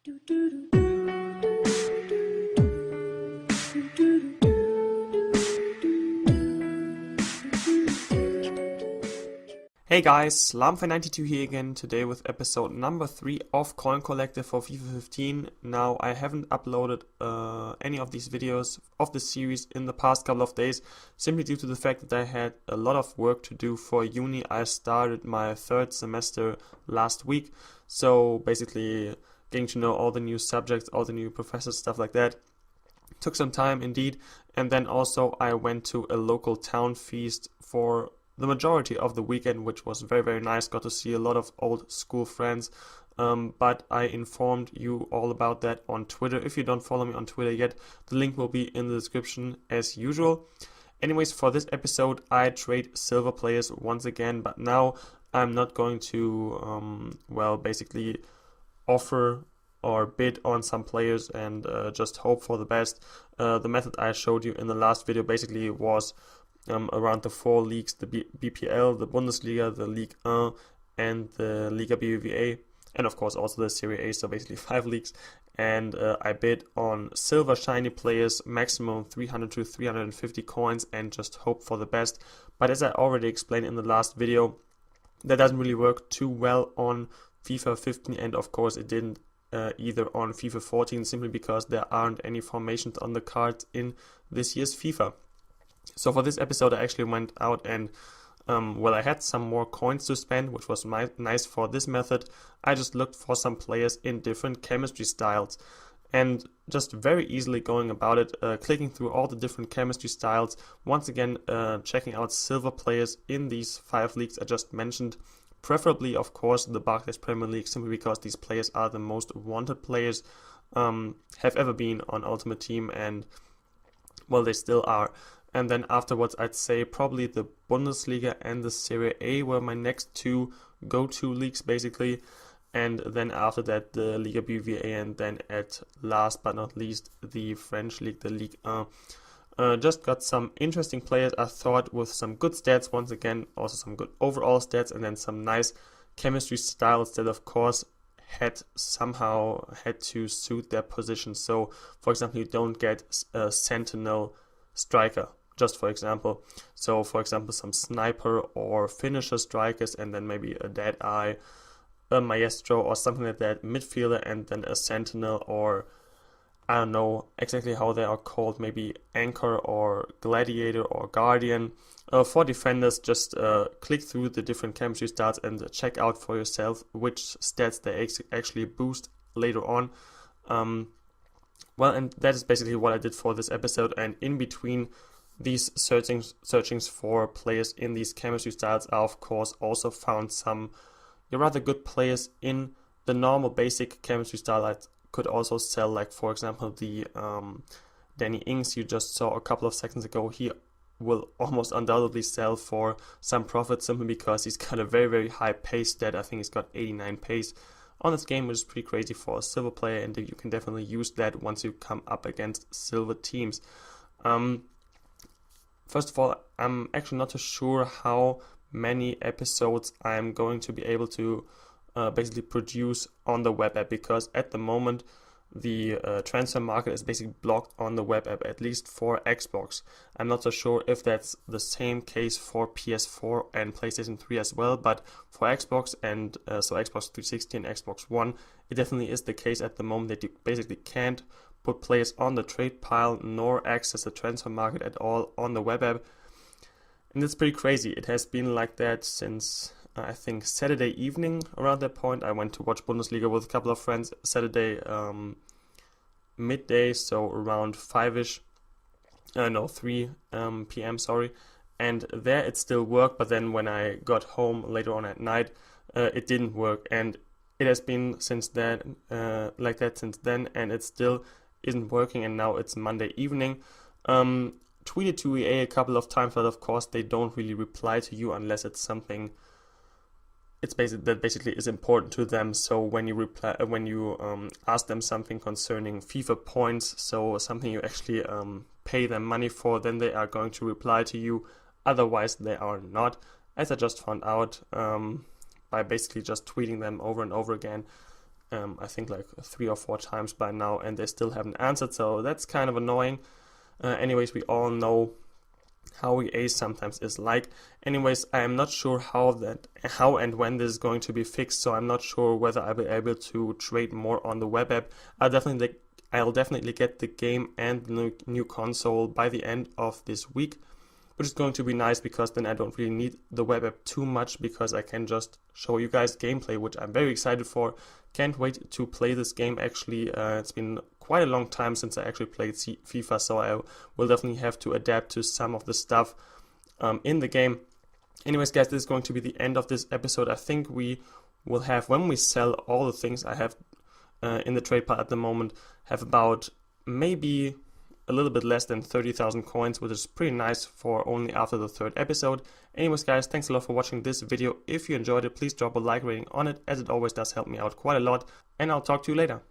Hey guys, Lamfe92 here again, today with episode number 3 of Coin Collective for FIFA 15. Now, I haven't uploaded any of these videos of the series in the past couple of days, simply due to the fact that I had a lot of work to do for uni. I started my third semester last week, so basically getting to know all the new subjects, all the new professors, stuff like that. Took some time indeed, and then also I went to a local town feast for the majority of the weekend, which was very, very nice. Got to see a lot of old school friends, but I informed you all about that on Twitter. If you don't follow me on Twitter yet, the link will be in the description as usual. Anyways, for this episode, I trade silver players once again, but now I'm not going to, basically offer or bid on some players and just hope for the best. The method I showed you in the last video basically was around the 4 leagues, the BPL, the Bundesliga, the Ligue 1, and the Liga BBVA, and of course also the Serie A, so basically 5 leagues. And I bid on silver shiny players, maximum 300 to 350 coins, and just hope for the best. But as I already explained in the last video, that doesn't really work too well on FIFA 15, and of course it didn't either on FIFA 14, simply because there aren't any formations on the cards in this year's FIFA. So for this episode, I actually went out and, I had some more coins to spend, which was nice for this method. I just looked for some players in different chemistry styles, and just very easily going about it, clicking through all the different chemistry styles, once again checking out silver players in these 5 leagues I just mentioned. Preferably, of course, the Barclays Premier League, simply because these players are the most wanted players have ever been on Ultimate Team, and, well, they still are. And then afterwards, I'd say probably the Bundesliga and the Serie A were my next 2 go-to leagues, basically. And then after that, the Liga BBVA, and then at last but not least, the French league, the Ligue 1. Just got some interesting players, I thought, with some good stats once again, also some good overall stats, and then some nice chemistry styles that, of course, had to suit their position. So, for example, you don't get a sentinel striker, just for example. So, for example, some sniper or finisher strikers, and then maybe a dead eye, a maestro, or something like that, midfielder, and then a sentinel, or I don't know exactly how they are called, maybe anchor or gladiator or guardian. For defenders, just click through the different chemistry stats and check out for yourself which stats they actually boost later on. And that is basically what I did for this episode. And in between these searchings for players in these chemistry styles, I of course also found some rather good players in the normal basic chemistry style. I could also sell, like, for example, the Danny Ings you just saw a couple of seconds ago. He will almost undoubtedly sell for some profit, simply because he's got a very, very high pace stat. I think he's got 89 pace on this game, which is pretty crazy for a silver player, and you can definitely use that once you come up against silver teams. First of all, I'm actually not too sure how many episodes I'm going to be able to basically produce on the web app, because at the moment the transfer market is basically blocked on the web app, at least for Xbox. I'm not so sure if that's the same case for PS4 and PlayStation 3 as well, but for Xbox and so Xbox 360 and Xbox One, it definitely is the case at the moment that you basically can't put players on the trade pile nor access the transfer market at all on the web app. And it's pretty crazy. It has been like that since I think Saturday evening. Around that point, I went to watch Bundesliga with a couple of friends Saturday midday, so around 3 p.m. And there it still worked, but then when I got home later on at night, it didn't work, and it has been since then like that since then, and it still isn't working. And now it's Monday evening. Tweeted to EA a couple of times, but of course they don't really reply to you unless it's something that basically is important to them. So when you ask them something concerning FIFA points, so something you actually pay them money for, then they are going to reply to you. Otherwise they are not, as I just found out by basically just tweeting them over and over again. I think like 3 or 4 times by now, and they still haven't answered, so that's kind of annoying. Anyways, we all know how EA sometimes is like. Anyways, I am not sure how and when this is going to be fixed, so I'm not sure whether I'll be able to trade more on the web app. I'll definitely get the game and the new console by the end of this week, which is going to be nice because then I don't really need the web app too much, because I can just show you guys gameplay, which I'm very excited for. Can't wait to play this game actually. It's been quite a long time since I actually played FIFA, so I will definitely have to adapt to some of the stuff in the game. Anyways, guys, this is going to be the end of this episode. I think we will have, when we sell all the things I have in the trade pile at the moment, have about maybe a little bit less than 30,000 coins, which is pretty nice for only after the 3rd episode. Anyways, guys, thanks a lot for watching this video. If you enjoyed it, please drop a like rating on it, as it always does help me out quite a lot, and I'll talk to you later.